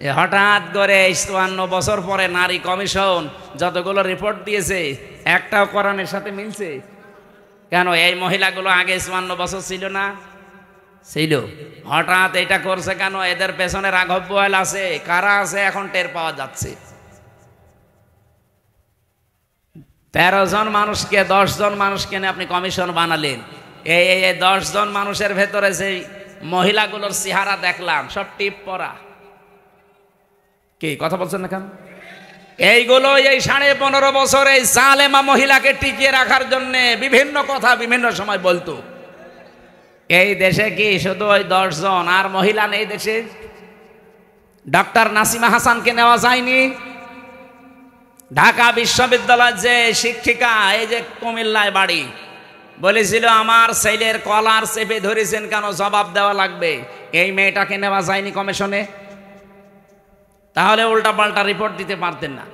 হঠাৎ করে ৫৪ বছর পরে নারী কমিশন যতগুলো রিপোর্ট দিয়েছে একটাও কোরআনের সাথে মিলছে কেন? এই মহিলাগুলো আগে ৫৪ বছর ছিল না? ছিল। হঠাৎ এটা করছে কেন? এদের পেছনে রাঘব বোয়াল আছে, কারা আছে এখন টের পাওয়া যাচ্ছে। ১৩ জন মানুষকে ১০ জন মানুষকে নিয়ে আপনি কমিশন বানালেন। এই ১০ জন মানুষের ভেতরে সেই মহিলাগুলোর চেহারা দেখলাম সব টিপ পরা। কি কথা বলছেন না কেন? এইগুলো এই ১৫.৫ বছর এই জালেমা মহিলাকে টিকিয়ে রাখার জন্য বিভিন্ন কথা বিভিন্ন সময় বলতো। এই দেশে কি শুধু ওই ১০ জন আর মহিলা নেই দেশে? ডক্টর নাসিমা হাসানকে নেওয়া যায়নি? ঢাকা বিশ্ববিদ্যালয়ের যে শিক্ষিকা, এই যে কুমিল্লায় বাড়ি, বলেছিল আমার ছেলের কলার চেপে ধরেছেন কেন, জবাব দেওয়া লাগবে। এই মেয়েটাকে নেওয়া যায়নি কমিশনে? তাহলে উল্টাপাল্টা রিপোর্ট দিতে পারতেন না।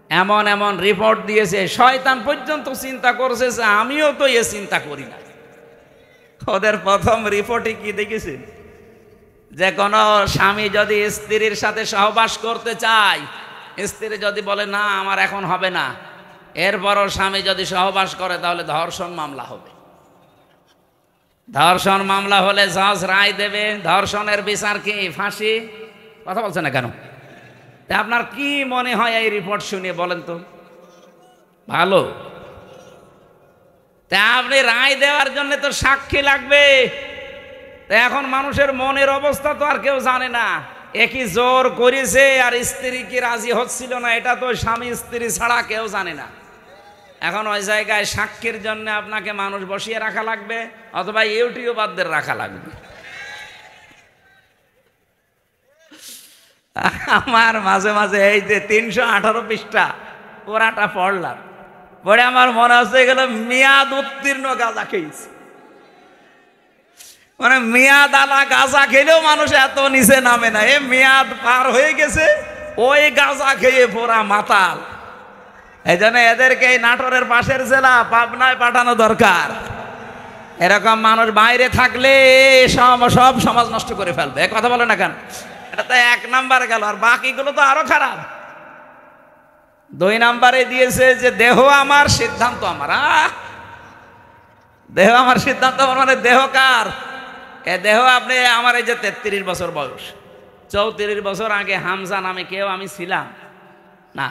এমন এমন রিপোর্ট দিয়েছে, শয়তান পর্যন্ত চিন্তা করছে যে আমিও তো এ চিন্তা করি না। ওদের প্রথম রিপোর্টে কি দেখেছেন? যে কোনো স্বামী যদি স্ত্রীর সাথে সহবাস করতে চায়, স্ত্রী যদি বলে না আমার এখন হবে না, এরপরও স্বামী যদি সহবাস করে তাহলে ধর্ষণ মামলা হবে। ধর্ষণ মামলা হলে জজ রায় দেবে। ধর্ষণের বিচার কি? ফাঁসি। কথা বলছে না কেন? তা আপনার কি মনে হয় এই রিপোর্ট শুনে বলেন তো? ভালো। তা আপনি রায় দেওয়ার জন্য তো সাক্ষী লাগবে। তা এখন মানুষের মনের অবস্থা তো আর কেউ জানে না। একই জোর করেছে আর স্ত্রী কি রাজি হচ্ছিল না, এটা তো স্বামী স্ত্রী ছাড়া কেউ জানে না। এখন ওই জায়গায় সাক্ষীর জন্য আপনাকে মানুষ বসিয়ে রাখা লাগবে, অথবা ইউটিউবারদের রাখা লাগবে। আমার মাঝে মাঝে এই যে ৩১৮ পৃষ্ঠা পুরাটা পড়লাম, পড়ে আমার মনে হচ্ছে এগুলো মেয়াদ উত্তীর্ণ গাঁজা খেয়েছে। মানে মেয়াদ আলা গাঁজা খেলেও মানুষ এত নিচে নামে না, এ মেয়াদ পার হয়ে গেছে, ওই গাঁজা খেয়ে পুরা মাতাল। এই জন্য এদেরকে এই নাটোরের পাশের জেলা পাবনায় পাঠানো দরকার। এরকম মানুষ বাইরে থাকলে সব সমাজ নষ্ট করে ফেলবে। কথা বলে না কেন? এটা তো ১ নাম্বার গেল, আর বাকিগুলো তো আরো খারাপ। ২ নাম্বারে দিয়েছে যে দেহ আমার সিদ্ধান্ত আমার। দেহ আমার সিদ্ধান্ত আমার মানে দেহ কার? এ দেহ আপনি আমার এই যে ৩৩ বছর বয়স, ৩৪ বছর আগে হামজা নামে কেউ আমি ছিলাম না।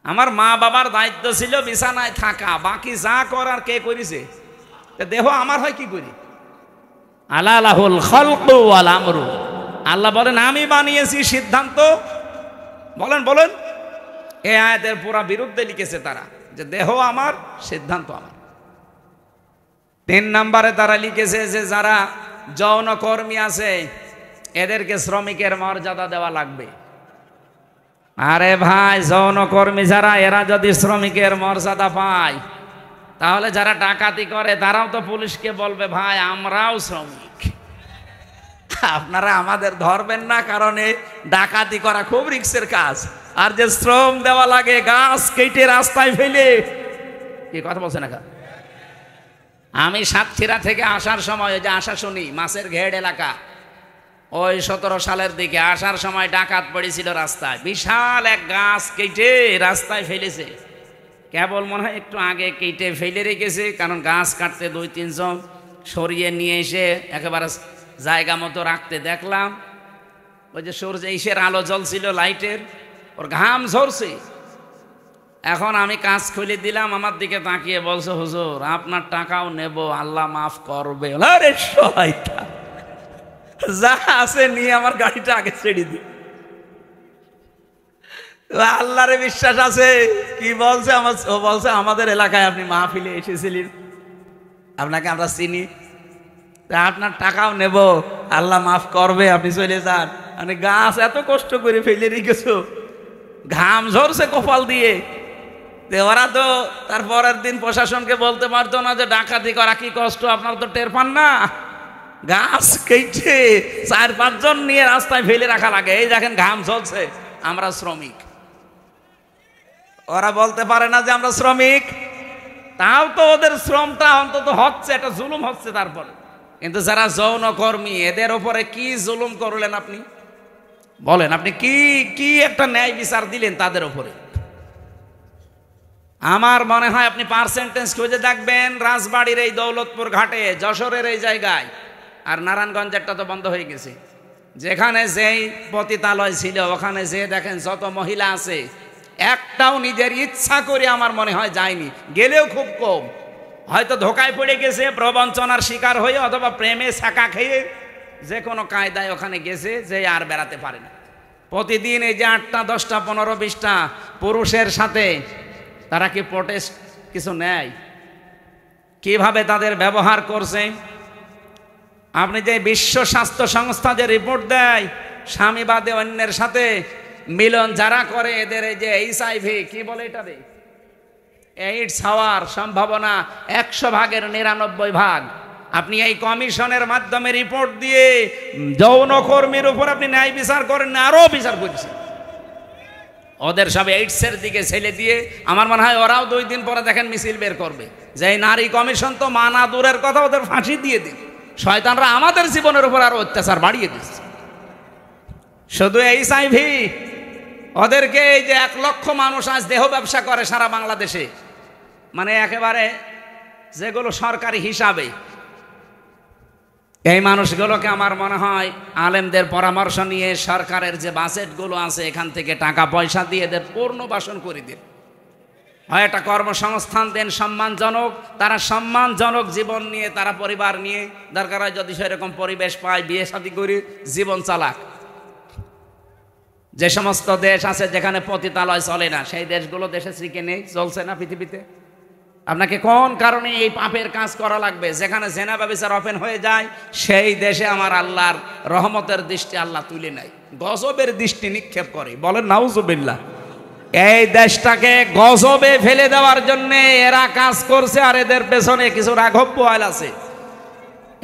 আমার মা বাবার দায়িত্ব ছিল বিছানায় থাকা, বাকি যা করার কে করেছে? দেহ আমার হয় কি করি? আলালাহুল খালকু ওয়াল আমরু। আল্লাহ বলেন আমি বানিয়েছি, সিদ্ধান্ত বলেন বলেন। এই আয়াতের পুরা বিরুদ্ধে লিখেছে তারা, যে দেহ আমার সিদ্ধান্ত আমার। ৩ নাম্বারে তারা লিখেছে যে যারা যৌন কর্মী আছে এদেরকে শ্রমিকের মর্যাদা দেওয়া লাগবে। আরে ভাই, যৌন কর্মী যারা, এরা যদি শ্রমিকের মর্যাদা পায়, তাহলে যারা ডাকাতি করে তারাও তো পুলিশকে বলবে ভাই আমরাও শ্রমিক, আপনারা আমাদের ধরবেন না, কারণ এই ডাকাতি করা খুব রিস্কের কাজ। আর যে শ্রম দেওয়া লাগে গাছ কেটে রাস্তায় ফেলে, কি কথা বলছে না? আমি সাতক্ষীরা থেকে আসার সময়, ওই যে আশাশুনি মাছের ঘেড় এলাকা, ওই ১৭ সালের দিকে আসার সময় ডাকাত পড়েছিল রাস্তায়, বিশাল এক গাছ কেটে রাস্তায় ফেলেছে। কেবল মনে হয় একটু আগে কেটে ফেলে রেখেছে, কারণ গাছ কাটতে ২-৩ জন সরিয়ে নিয়ে এসে একেবারে জায়গা মতো রাখতে দেখলাম। ওই যে সূর্য ইসের আলো জ্বলছিল লাইটের, ওর ঘাম ঝরছে। এখন আমি কাজ খুলে দিলাম, আমার দিকে তাকিয়ে বলছে হুজুর আপনার টাকাও নেব, আল্লাহ মাফ করবে। আরে শয়তান, যা আছে নিয়ে আমার গাড়িটা আগে ছেড়ে দি। আল্লাহরে বিশ্বাস আছে। কি বলছে? ও বলছে আমাদের এলাকায় আপনি মাহফিলে এসেছিলেন, আপনাকে আমরা চিনি, আপনার টাকাও নেব, আল্লাহ মাফ করবে, আপনি চলে যান। মানে গাছ এত কষ্ট করে ফেলে রেখেছো, ঘাম ঝরছে কপাল দিয়ে। ওরা তো তার পরের দিন প্রশাসনকে বলতে পারতো না যে ডাকাতি করা কি কষ্ট, আপনারা তো টের পান না? গাছ কেটে ৪-৫ জন নিয়ে রাস্তায় ফেলে রাখা লাগে। এই দেখেন ঘাম ঝরছে, আমরা শ্রমিক। ওরা বলতে পারে না যে আমরা শ্রমিক, তাও তো ওদের শ্রমটা অন্তত হচ্ছে, এটা জুলুম হচ্ছে। তারপর কিন্তু যারা যৌন কর্মী, এদের ওপরে কি জুলুম করলেন আপনি? বলেন আপনি কি কি একটা ন্যায় বিচার দিলেন তাদের উপরে? আমার মনে হয় আপনি পার্সেন্টেজ খুঁজে দেখবেন, রাজবাড়ির এই দৌলতপুর ঘাটে, যশোরের এই জায়গায়, আর নারায়ণগঞ্জেরটা তো বন্ধ হয়ে গেছে, যেখানে যেই পতিতালয় ছিল ওখানে যে দেখেন যত মহিলা আছে, একটাও নিজের ইচ্ছা করে আমার মনে হয় যায়নি, গেলেও খুব কম। হয়তো ধোকায় পড়ে গেছে, প্রবঞ্চনার শিকার হয়ে, অথবা প্রেমে ছাকা খেয়ে যে কোনো কায়দায় ওখানে গেছে, যে আর বেড়াতে পারে না। প্রতিদিন এই যে 8টা 10টা 15 20টা পুরুষের সাথে তারা কি প্রোটেস্ট কিছু নেয়? কিভাবে তাদের ব্যবহার করছে? আপনি যে বিশ্ব স্বাস্থ্য সংস্থা যে রিপোর্ট দেয়, স্বামী বাদে অন্যের সাথে মিলন যারা করে এদের এই যে HIV কি বলে এটারে, এইডস হওয়ার সম্ভাবনা 100 ভাগের 99 ভাগ। আপনি এই কমিশনের মাধ্যমে রিপোর্ট দিয়ে যৌনকর্মীর উপর আপনি ন্যায় বিচার করেন না, আরও বিচার করছেন। ওদের সব এইডসের দিকে ছেলে দিয়ে আমার মনে হয় ওরাও 2 দিন পরে দেখেন মিছিল বের করবে যে এই নারী কমিশন তো মানা দূরের কথা, ওদের ফাঁসি দিয়ে দিন। শয়তানরা আমাদের জীবনের উপর আরো অত্যাচার বাড়িয়ে দিচ্ছে। শুধু HIV, ওদেরকে এই যে 1 লক্ষ মানুষ আজ দেহ ব্যবসা করে সারা বাংলাদেশে, মানে একেবারে যেগুলো সরকারি হিসাবে, এই মানুষগুলোকে আমার মনে হয় আলেমদের পরামর্শ নিয়ে সরকারের যে বাজেটগুলো আছে এখান থেকে টাকা পয়সা দিয়ে এদের পুনর্বাসন করে দিন, হয় একটা কর্মসংস্থান দেন সম্মানজনক, তারা সম্মানজনক জীবন নিয়ে, তারা পরিবার নিয়ে দরকার হয় যদি সেরকম পরিবেশ পায় বিয়ে শাদী করে জীবন চালাক। যে সমস্ত দেশ আছে যেখানে পতিতালয় চলে না, সেই দেশগুলো দেশে শ্রীকে নেই, চলছে না পৃথিবীতে। আপনাকে কোন কারণে এই পাপের কাজ করা লাগবে? যেখানে জেনা ব্যভিচার ওপেন হয়ে যায় সেই দেশে আমার আল্লাহর রহমতের দৃষ্টি আল্লাহ তুলে নেয়, গজবের দৃষ্টি নিক্ষেপ করে। বলেন নাউজুবিল্লাহ। এই দেশটাকে গজবে ফেলে দেওয়ার জন্য এরা কাজ করছে, আর এদের পেছনে কিছু রাঘব বোয়াল আছে।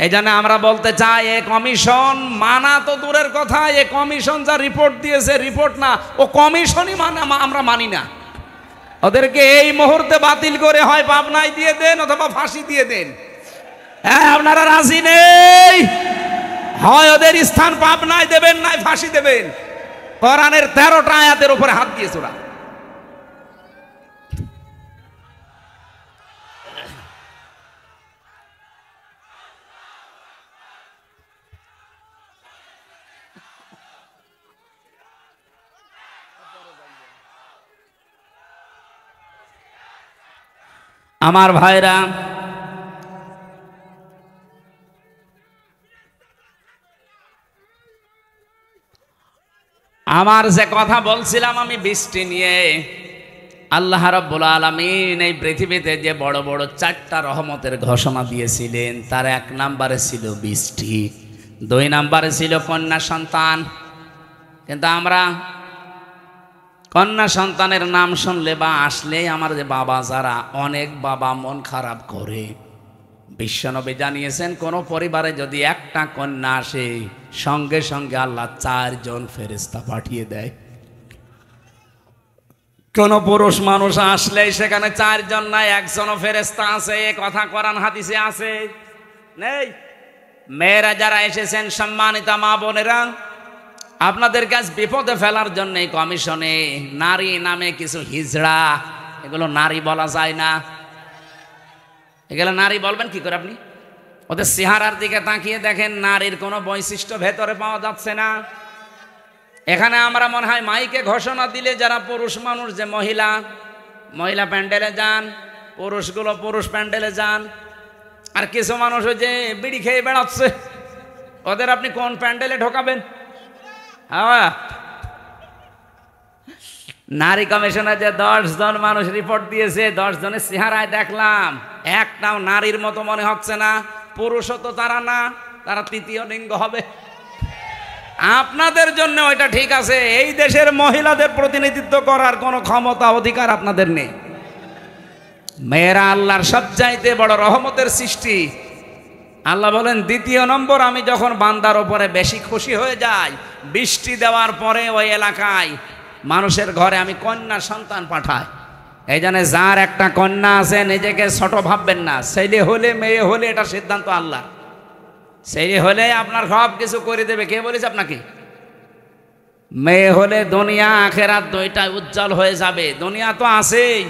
এই জন্য আমরা বলতে চাই, এ কমিশন মানা তো দূরের কথা, এ কমিশন যা রিপোর্ট দিয়েছে রিপোর্ট না, ও কমিশনই আমরা মানি না। ওদেরকে এই মুহূর্তে বাতিল করে হয় পাবনায় দিয়ে দেন অথবা ফাঁসি দিয়ে দেন। হ্যাঁ, আপনারা রাজি নেই? হয় ওদের স্থান পাবনায় দেবেন, নাই ফাঁসি দেবেন। কোরআনের 13টা আয়াতের উপরে হাত দিয়েছে ওরা। আমার ভাইরা, আমার যে কথা বলছিলাম আমি বৃষ্টি নিয়ে, আল্লাহ রাব্বুল আলামিন এই পৃথিবীতে যে বড় বড় 4টা রহমতের ঘোষণা দিয়েছিলেন, তার 1 নম্বরে ছিল বৃষ্টি, 2 নম্বরে ছিল কন্যা সন্তান। কিন্তু আমরা কন্যা সন্তানের নাম শুনলে বা আসলে আমার যে বাবা যারা, অনেক বাবা মন খারাপ করে। বিশ্বনবী জানিয়েছেন, কোন পরিবারে যদি 1টা কন্যা আসে সঙ্গে সঙ্গে আল্লাহ 4 জন ফেরেশতা পাঠিয়ে দেয়। কোন পুরুষ মানুষ আসলে সেখানে 4 জন নাই, 1 জনও ফেরেশতা আছে। এ কথা কোরআন হাদিসে আছে নেই? মেয়েরা যারা এসেছেন, সম্মানিতা মা বোনেরা, আপনাদের কাছে বিপদে ফেলার জন্য এই কমিশনে নারী নামে কিছু হিজড়া, এগুলো নারী বলা যায় না। এগুলো নারী বলবেন কি করে আপনি? ওদের চেহারার দিকে তাকিয়ে দেখেন, নারীর কোনো বৈশিষ্ট্য ভেতরে পাওয়া যাচ্ছে না। এখানে আমরা মনে হয় মাইকে ঘোষণা দিলে যারা পুরুষ মানুষ, যে মহিলা মহিলা প্যান্ডেলে যান, পুরুষগুলো পুরুষ প্যান্ডেলে যান, আর কিছু মানুষ ওই যে বিড়ি খেয়ে বেড়াচ্ছে, ওদের আপনি কোন প্যান্ডেলে ঢোকাবেন? নারী কমিশনে যে 10 জন মানুষ রিপোর্ট দিয়েছে, 10 জনের চেহারায় দেখলাম একটাও নারীর মতো মনে হচ্ছে না। পুরুষও তো তারা না, তারা তৃতীয় লিঙ্গ হবে। আপনাদের জন্য ওইটা ঠিক আছে, এই দেশের মহিলাদের প্রতিনিধিত্ব করার কোনো ক্ষমতা অধিকার আপনাদের নেই। মেয়েরা আল্লাহর সবচাইতে বড় রহমতের সৃষ্টি। আল্লাহ বলেন, 2 নম্বর, আমি যখন বান্দার ওপরে বেশি খুশি হয়ে যাই, বৃষ্টি দেওয়ার পরে ওই এলাকায় মানুষের ঘরে আমি কন্যা সন্তান পাঠাই। এই জন্য যার 1টা কন্যা আছে নিজেকে ছোট ভাববেন না। ছেলে হলে মেয়ে হলে এটা সিদ্ধান্ত আল্লাহ। ছেলে হলে আপনার সব কিছু করে দেবে, কে বলেছে আপনাকে? মেয়ে হলে দুনিয়া আখেরাত দুইটাই উজ্জ্বল হয়ে যাবে। দুনিয়া তো আছেই,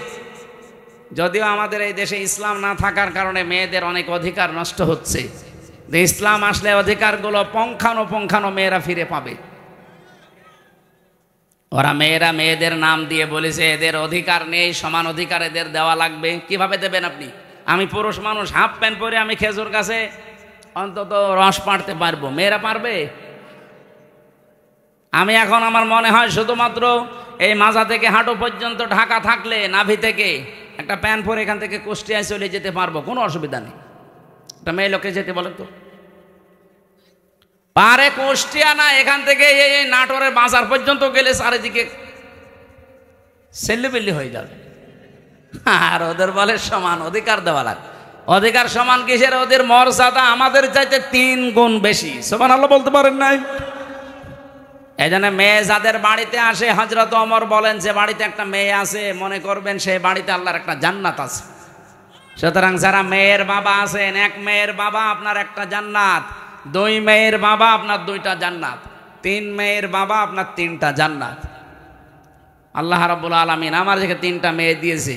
যদিও আমাদের এই দেশে ইসলাম না থাকার কারণে মেয়েদের অনেক অধিকার নষ্ট হচ্ছে। ইসলাম আসলে অধিকারগুলো পঙ্খানো মেয়েরা ফিরে পাবে। ওরা মেয়েরা মেয়েদের নাম দিয়ে বলেছে এদের অধিকার নেই, সমান অধিকার এদের দেওয়া লাগবে। কিভাবে দেবেন আপনি? আমি পুরুষ মানুষ, হাফ প্যান্ট পরে আমি খেজুর গাছে অন্তত রস পাড়তে পারবো, মেয়েরা পারবে? আমি এখন আমার মনে হয় শুধুমাত্র এই মাজা থেকে হাঁটু পর্যন্ত ঢাকা থাকলে নাভি থেকে একটা প্যান্ট পরে এখান থেকে কুষ্টিয়ায় চলে যেতে পারবো, কোনো অসুবিধা নেই। একটা মেয়ে লোকে যেতে বলেন তো পারে? কুষ্টিয়া না, এখান থেকে এই নাটোরের বাজার পর্যন্ত গেলে চারিদিকে সেল্লিবিল্লি হয়ে যাবে। আর ওদের বলে সমান অধিকার দেওয়া লাগে। অধিকার সমান কিসের? ওদের মর্যাদা আমাদের চাইতে 3 গুণ বেশি। সুবহানাল্লাহ বলতে পারেন নাই? এই জন্য মেয়ে যাদের বাড়িতে আসে, হযরত ওমর বলেন যে বাড়িতে একটা মেয়ে আছে মনে করবেন সেই বাড়িতে আল্লাহর একটা জান্নাত আছে। সুতরাং যারা মেয়ের বাবা আছেন, 1 মেয়ের বাবা আপনার একটা জান্নাত, 2 মেয়ের বাবা আপনার 2টা জান্নাত, 3 মেয়ের বাবা আপনার 3টা জান্নাত। আল্লাহ রাব্বুল আলামিন আমার যে 3টা মেয়ে দিয়েছে,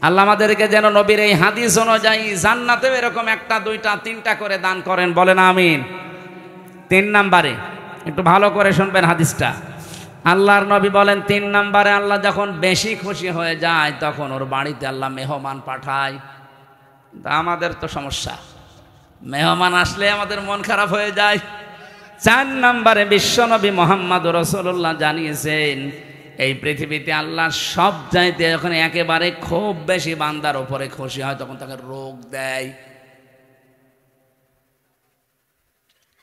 আল্লাহ আমাদেরকে যেন নবীর এই হাদিস অনুযায়ী জান্নাতেও এরকম 1টা 2টা 3টা করে দান করেন, বলেন আমিন। 3 নম্বরে একটু ভালো করে শুনবেন হাদিসটা। আল্লাহর নবী বলেন 3 নম্বরে আল্লাহ যখন বেশি খুশি হয়ে যায় তখন ওর বাড়িতে আল্লাহ মেহমান পাঠায়। আমাদের তো সমস্যা, মেহমান আসলে আমাদের মন খারাপ হয়ে যায়। 4 নম্বরে বিশ্বনবী মুহাম্মদ রাসূলুল্লাহ জানিয়েছেন এই পৃথিবীতে আল্লাহ সব চাইতে যখন একেবারে খুব বেশি বান্দার উপরে খুশি হয় তখন তাকে রোগ দেয়।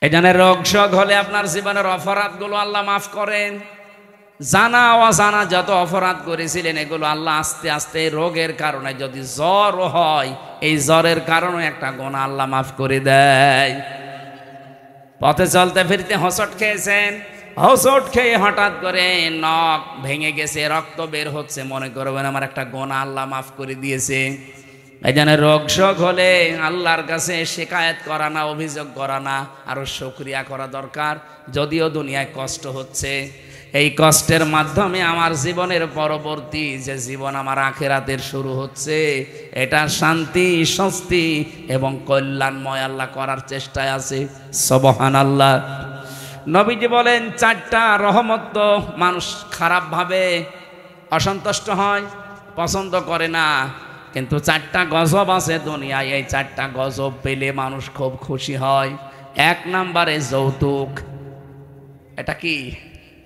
এই জন্য রোগ শোক হলে আপনার জীবনের অপরাধগুলো আল্লাহ মাফ করেন। জানা অজানা যত অপরাধ করেছিলেন এগুলো আল্লাহ আস্তে আস্তে রোগের কারণে, যদি জ্বর হয় এই জ্বরের কারণে একটা গুনাহ আল্লাহ মাফ করে দেয়। পথে চলতে ফিরতে হোঁচট খেয়েছেন, হোঁচট খেয়ে হঠাৎ করে নখ ভেঙে গেছে, রক্ত বের হচ্ছে, মনে করবেন আমার একটা গুনাহ আল্লাহ মাফ করে দিয়েছে। এই জন্য রোগ শোক হলে আল্লাহর কাছে শিকায়েত করা না, অভিযোগ করা না, আরো শুকরিয়া করা দরকার। যদিও দুনিয়ায় কষ্ট হচ্ছে, এই কষ্টের মাধ্যমে আমার জীবনের পরবর্তী যে জীবন আমার আখিরাতের শুরু হচ্ছে এটা শান্তি, স্বস্তি এবং কল্যাণময় আল্লাহ করার চেষ্টায় আছে। সুবহানাল্লাহ। নবীজি বলেন 4টা রহমত তো মানুষ খারাপভাবে অসন্তুষ্ট হয়, পছন্দ করে না, কিন্তু 4টা গজব আছে দুনিয়ায়, এই 4টা গজব পেলে মানুষ খুব খুশি হয়। 1 নম্বরে যৌতুক। এটা কি?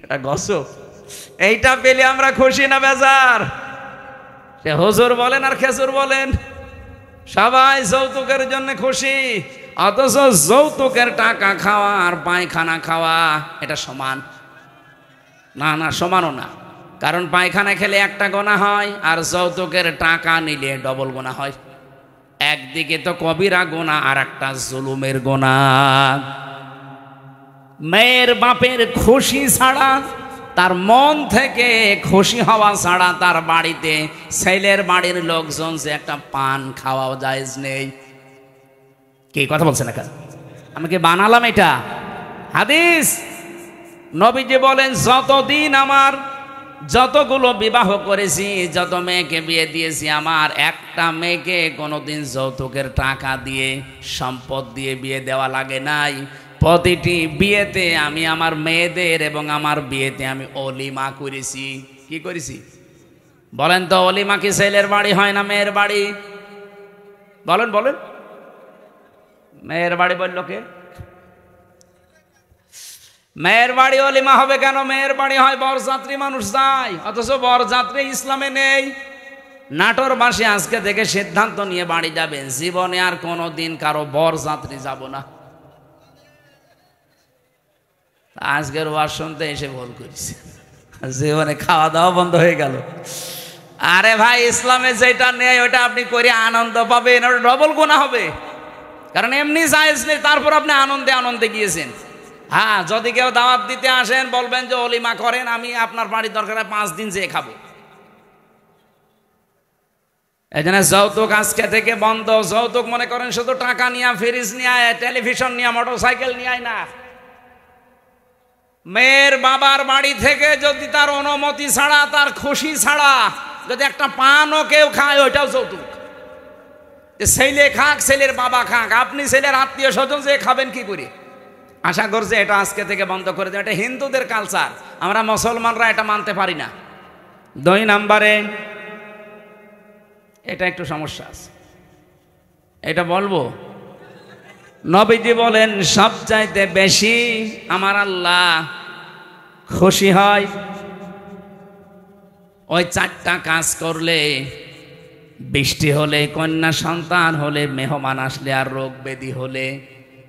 এটা গজব। এইটা পেলে আমরা খুশি না বেজার? সে হুজুর বলেন আর খেজুর বলেন, সবাই যৌতুকের জন্য খুশি, অথচ যৌতুকের টাকা খাওয়া আর পায়খানা খাওয়া এটা সমান না? না, সমানও না। কারণ পায়খানা খেলে একটা গুনাহ হয় আর যৌতুকের টাকা নিলে ডবল গুনাহ হয়। একদিকে তো কবিরা গুনাহ আর একটা জুলুমের গুনাহ। মেয়ের বাপের খুশি ছাড়া, তার মন থেকে খুশি হওয়া ছাড়া তার বাড়িতে ছেলের বাড়ির লোকজন যে একটা পান খাওয়াও জায়েজ নেই। কি কথা বলছেন না? আমি কি বানালাম এটা? হাদিস। নবীজি বলেন যতদিন আমার যতগুলো বিবাহ করেছি, যত মেয়েকে বিয়ে দিয়েছি, আমার একটা মেয়েকে কোনোদিন যৌতুকের টাকা দিয়ে, সম্পদ দিয়ে বিয়ে দেওয়া লাগে নাই। প্রতিটি বিয়েতে আমি আমার মেয়েদের এবং আমার বিয়েতে আমি অলিমা করেছি। কি করেছি বলেন তো? অলিমা কি ছেলের বাড়ি হয় না মেয়ের বাড়ি? বলেন বলেন। মেয়ের বাড়ি বলল কে? মেয়ের বাড়ি অলিমা হবে কেন? মেয়ের বাড়ি হয় বরযাত্রী মানুষ যায়, অথচ বরযাত্রী ইসলামে নেই। নাটোরবাসী আজকে থেকে সিদ্ধান্ত নিয়ে বাড়ি যাবেন, জীবনে আর কোনোদিন কারো বরযাত্রী যাব না। আজকের ওয়াজ শুনতে এসে ভুল করেছে, জীবনে খাওয়া দাওয়া বন্ধ হয়ে গেল। আরে ভাই, ইসলামে যেটা নেই ওটা আপনি করে আনন্দ পাবেন, ওটা ডবল গুনাহ হবে। কারণ এমনি জায়েজ নেই, তারপর আপনি আনন্দে আনন্দে গিয়েছেন। হ্যাঁ, যদি কেউ দাওয়াত দিতে আসেন বলবেন যে অলিমা করেন, আমি আপনার বাড়ির দরকার 5 দিন যেয়ে খাবো। এই জন্য যৌতুক আজকে থেকে বন্ধ। যৌতুক মনে করেন শুধু টাকা নিয়ে, ফ্রিজ নিয়ে, টেলিভিশন নিয়ে, মোটরসাইকেল নিয়ে না, মেয়ের বাবার বাড়ি থেকে যদি তার অনুমতি ছাড়া, তার খুশি ছাড়া যদি একটা পানও কেউ খায়, ওইটাও যৌতুক। ছেলে খাক, ছেলের বাবা খাক, আপনি ছেলের আত্মীয় স্বজন যে খাবেন কি করে? আশা করছে এটা আজকে থেকে বন্ধ করে দেয়। এটা হিন্দুদের কালচার, আমরা মুসলমানরা এটা মানতে পারি না। 2 নম্বরে এটা একটু সমস্যা আছে, এটা বলবো। নবীজি বলেন সবচাইতে বেশি আমার আল্লাহ খুশি হয় ওই 4টা কাজ করলে: বৃষ্টি হলে, কন্যা সন্তান হলে, মেহমান আসলে, আর রোগ ব্যাধি হলে।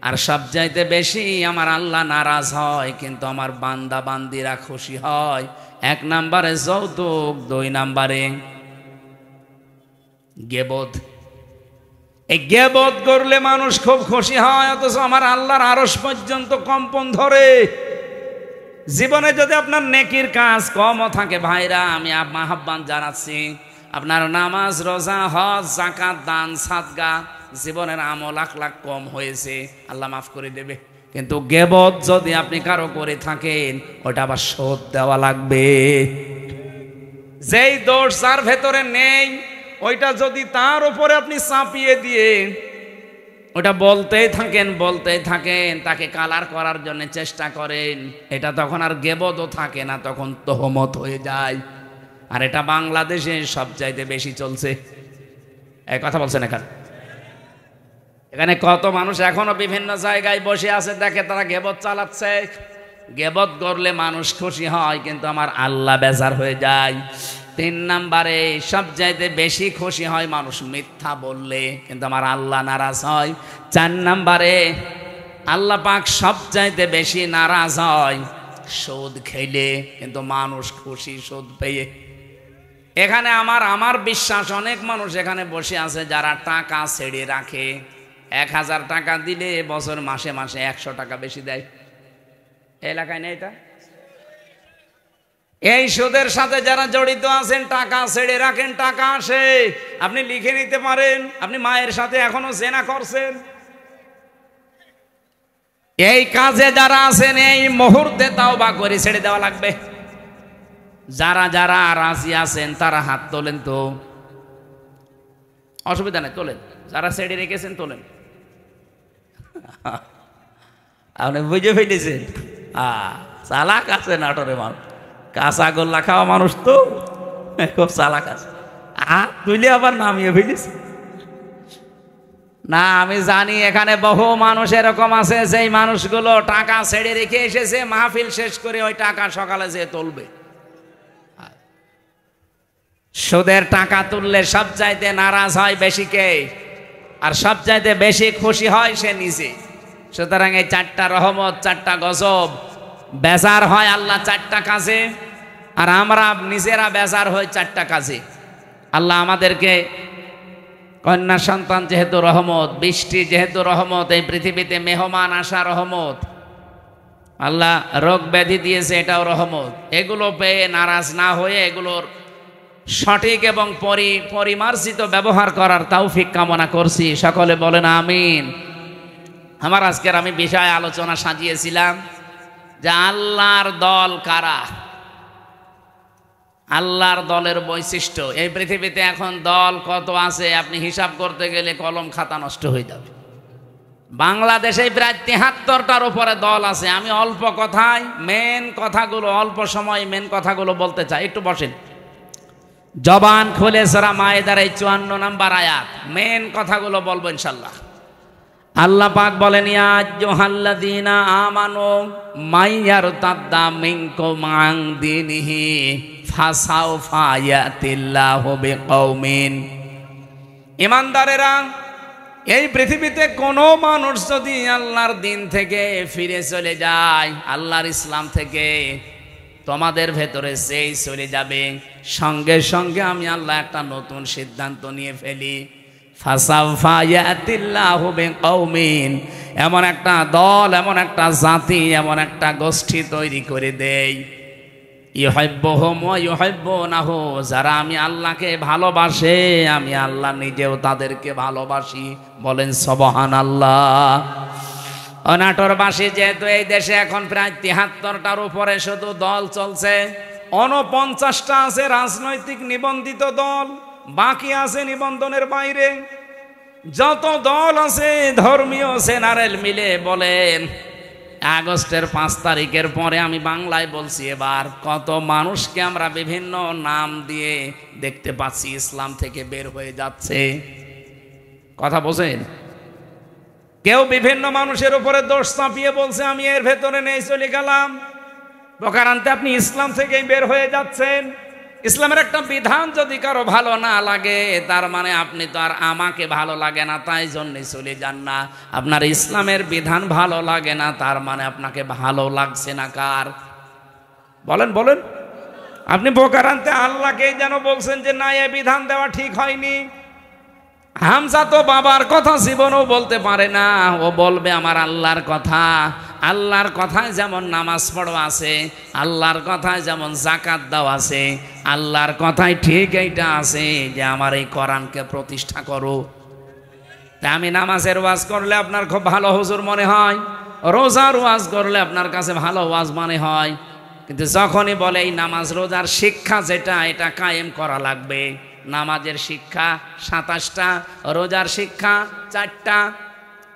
আর সবচাইতে বেশি আমার আল্লাহ নারাজ হয় কিন্তু আমার বান্দা বান্দিরা খুশি হয়। 1 নম্বরে যৌতুক, 2 নম্বরে গীবত। এই গীবত করলে মানুষ খুব খুশি হয়, অথচ আমার আল্লাহর আরশ পর্যন্ত কম্পন ধরে। জীবনে যদি আপনার নেকির কাজ কমও থাকে, ভাইরা আমি আহ্বান জানাচ্ছি, আপনার নামাজ, রোজা, হজ, যাকাত, দান, সাদকা, জীবনের আমল আখলাক কম হয়েছে, আল্লাহ মাফ করে দেবে। কিন্তু গীবত যদি আপনি কারো করে থাকেন, ওটা আবার শোধ দেওয়া লাগবে। যেই দোষ যার ভেতরে নেই, ওইটা যদি তার উপরে আপনি চাপিয়ে দিয়ে ওটা বলতেই থাকেন, তাকে কালার করার জন্য চেষ্টা করেন, এটা তখন আর গীবতও থাকে না, তখন তোহমত হয়ে যায়। আর এটা বাংলাদেশে সবচাইতে বেশি চলছে। এই কথা বলছেন এখানে কত মানুষ এখনো বিভিন্ন জায়গায় বসে আছে, দেখে তারা গীবত চালাচ্ছে। গীবত করলে মানুষ খুশি হয় কিন্তু আমার আল্লাহ বেজার হয়ে যায়। 3 নম্বরে সবচাইতে বেশি খুশি হয় মানুষ মিথ্যা বললে, কিন্তু আমার আল্লাহ নারাজ হয়। 4 নম্বরে আল্লাহ পাক সবচাইতে বেশি নারাজ হয় সুদ খেলে, কিন্তু মানুষ খুশি সুদ পেয়ে। এখানে আমার বিশ্বাস অনেক মানুষ এখানে বসে আছে যারা টাকা ছেড়ে রাখে। 1000 টাকা দিলে বছর মাসে মাসে 100 টাকা বেশি দেয়। এলাকায় নেই এটা? এই সুদের সাথে যারা জড়িত আছেন, টাকা ছেড়ে রাখেন, টাকা আসে, আপনি লিখে নিতে পারেন আপনি মায়ের সাথে এখনো জেনা করছেন। এই কাজে যারা আছেন এই মুহূর্তে তাওবা করে ছেড়ে দেওয়া লাগবে। যারা যারা রাজি আছেন তারা হাত তোলেন তো, অসুবিধা নেই, তোলেন। যারা ছেড়ে রেখেছেন তোলেন। আপনি বুঝে ফেলেছেন, চালাক আছে নাটোরে মানুষ, কাঁচা গোল্লা খাওয়া মানুষ তো খুব চালাক আছে। তুলে আবার নামিয়ে ফেলিস না। আমি জানি এখানে বহু মানুষ এরকম আছে, যেই মানুষগুলো টাকা ছেড়ে রেখে এসেছে, মাহফিল শেষ করে ওই টাকা সকালে যেয়ে তুলবে। সুদের টাকা তুললে সবচাইতে নারাজ হয় বেশি কে? আর সবচাইতে বেশি খুশি হয় সে নিজে। সুতরাং এই 4টা রহমত, 4টা গজব, বেজার হয় আল্লাহ 4টা কাজে, আর আমরা নিজেরা বেজার হই 4টা কাজে। আল্লাহ আমাদেরকে কন্যা সন্তান যেহেতু রহমত, বৃষ্টি যেহেতু রহমত, এই পৃথিবীতে মেহমান আসা রহমত, আল্লাহ রোগ ব্যাধি দিয়েছে এটাও রহমত। এগুলো পেয়ে নারাজ না হয়ে এগুলোর সঠিক এবং পরিমার্জিত ব্যবহার করার তৌফিক কামনা করছি। সকলে বলেন আমিন। আমার আজকের আমি বিষয় আলোচনা সাজিয়েছিলাম যে আল্লাহর দল কারা, আল্লাহর দলের বৈশিষ্ট্য। এই পৃথিবীতে এখন দল কত আছে আপনি হিসাব করতে গেলে কলম খাতা নষ্ট হয়ে যাবে। বাংলাদেশে প্রায় 73টার উপরে দল আছে। আমি অল্প কথায় মেন কথাগুলো, অল্প সময় মেন কথাগুলো বলতে চাই। একটু বসেন, জবান খুলে সূরা মায়েদার এই 54 নম্বর আয়াত, মেন কথাগুলো বলবো ইনশাল্লাহ। আল্লাহ পাক বলেন, ইয়া আইয়ুহাল্লাযীনা আমানু মাইয়ারতাদ্দা মিনকুম আন দীনিহি ফাসাউফা ইয়াতিল্লাহু বিকওমিন। ঈমানদারেরা, এই পৃথিবীতে কোনো মানুষ যদি আল্লাহর দিন থেকে ফিরে চলে যায়, আল্লাহর ইসলাম থেকে, তোমাদের ভেতরে যেই চলে যাবে, সঙ্গে সঙ্গে আমি আল্লাহ একটা নতুন সিদ্ধান্ত নিয়ে ফেলি। ফাসাউফা ইয়াতিল্লাহু বিকওমিন, এমন একটা দল, এমন একটা জাতি, এমন একটা গোষ্ঠী তৈরি করে দেই, ইউহিব্বুহুম ওয়া ইউহিব্বুনাহু, যারা আমি আল্লাহকে ভালোবাসে, আমি আল্লাহ নিজেও তাদেরকে ভালোবাসি। বলেন সুবহানাল্লাহ। নাটোরবাসী যেহেতু এই দেশে এখন প্রায় ৭৩টার উপরে শুধু দল চলছে, ৪৯টা আছে রাজনৈতিক নিবন্ধিত দল, বাকি আছে নিবন্ধনের বাইরে। যত দল আছে ধর্মীয় জেনারেল মিলে বলেন আগস্টের ৫ তারিখের পরে আমি বাংলায় বলছি, এবার কত মানুষকে আমরা বিভিন্ন নাম দিয়ে দেখতে পাচ্ছি ইসলাম থেকে বের হয়ে যাচ্ছে। কথা বোঝেন? কেউ বিভিন্ন মানুষের উপরে দোষ চাপিয়ে বলছে আমি এর ভেতরে নেই, চলে গেলাম। প্রকারান্তে আপনি ইসলাম থেকেই বের হয়ে যাচ্ছেন। ইসলামের একটা বিধান যদি কারো ভালো না লাগে, তার মানে আপনি তো আর আমাকে ভালো লাগে না তাই জন্যে চলে যান না। আপনার ইসলামের বিধান ভালো লাগে না, তার মানে আপনাকে ভালো লাগছে না কার? বলেন বলেন। আপনি প্রকারান্তে আল্লাহকেই যেন বলছেন যে না, এ বিধান দেওয়া ঠিক হয়নি। হামজা তো বাবার কথা জীবনেও বলতে পারে না, ও বলবে আমার আল্লাহর কথা। আল্লাহর কথায় যেমন নামাজ পড়ো আছে, আল্লাহর কথায় যেমন যাকাত দাও আছে, আল্লাহর কথায় ঠিক এইটা আছে যে আমার এই কোরআনকে প্রতিষ্ঠা করো। তা আমি নামাজের ওয়াজ করলে আপনার খুব ভালো হুজুর মনে হয়, রোজার ওয়াজ করলে আপনার কাছে ভালো ওয়াজ মনে হয়, কিন্তু যখনই বলে এই নামাজ রোজার শিক্ষা যেটা, এটা কায়েম করা লাগবে। নামাজের শিক্ষা ২৭টা, রোজার শিক্ষা ৪টা।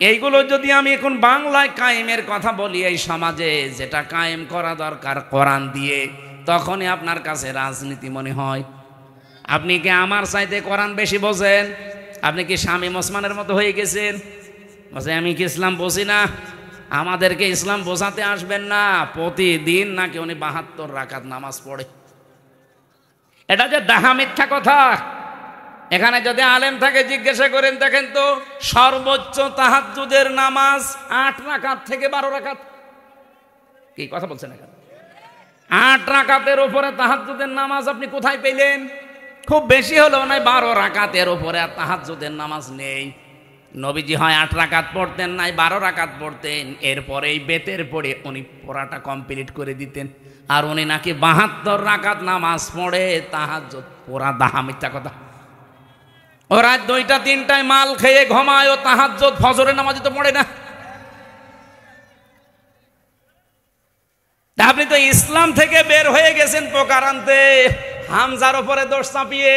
এইগুলো যদি আমি এখন বাংলায় কায়েমের কথা বলি এই সমাজে, যেটা কায়েম করা দরকার কোরআন দিয়ে, তখনই আপনার কাছে রাজনীতি মনে হয়। আপনি কি আমার চাইতে কোরআন বেশি বোঝেন? আপনি কি শামীম ওসমানের মতো হয়ে গেছেন? বলছে আমি কি ইসলাম বুঝি না? আমাদেরকে ইসলাম বোঝাতে আসবেন না। প্রতিদিন নাকি উনি ৭২ রাকাত নামাজ পড়ে। এটা যে ডাহা মিথ্যা কথা। এখানে যদি আলেম থাকে জিজ্ঞাসা করেন, দেখেন তো সর্বোচ্চ তাহাজ্জুদের নামাজ ৮ রাকাত থেকে ১২ রাকাত। কি কথা বলছেন এখানে? ৮ রাকাতের উপরে তাহাজ্জুদের নামাজ আপনি কোথায় পেলেন? খুব বেশি হলেও নাই ১২ রাকাতের উপরে আর তাহাজ্জুদের নামাজ নেই। নবীজি হয় ৮ রাকাত পড়তেন, নাই ১২ রাকাত পড়তেন। এরপরে এই বেতের পড়ে উনি পড়াটা কমপ্লিট করে দিতেন। আর উনি নাকি ৭২ রাকাত নামাজ পড়ে তাহাজ্জুদ পড়া। ডাহা মিথ্যা কথা। ও রাত ২টা ৩টায় মাল খেয়ে ঘুমায়, ও তাহাজ্জুদ ফজরের নামাজই তো পড়ে না। আপনি তো ইসলাম থেকে বের হয়ে গেছেন প্রকারান্তে হামজার উপরে দোষ চাপিয়ে,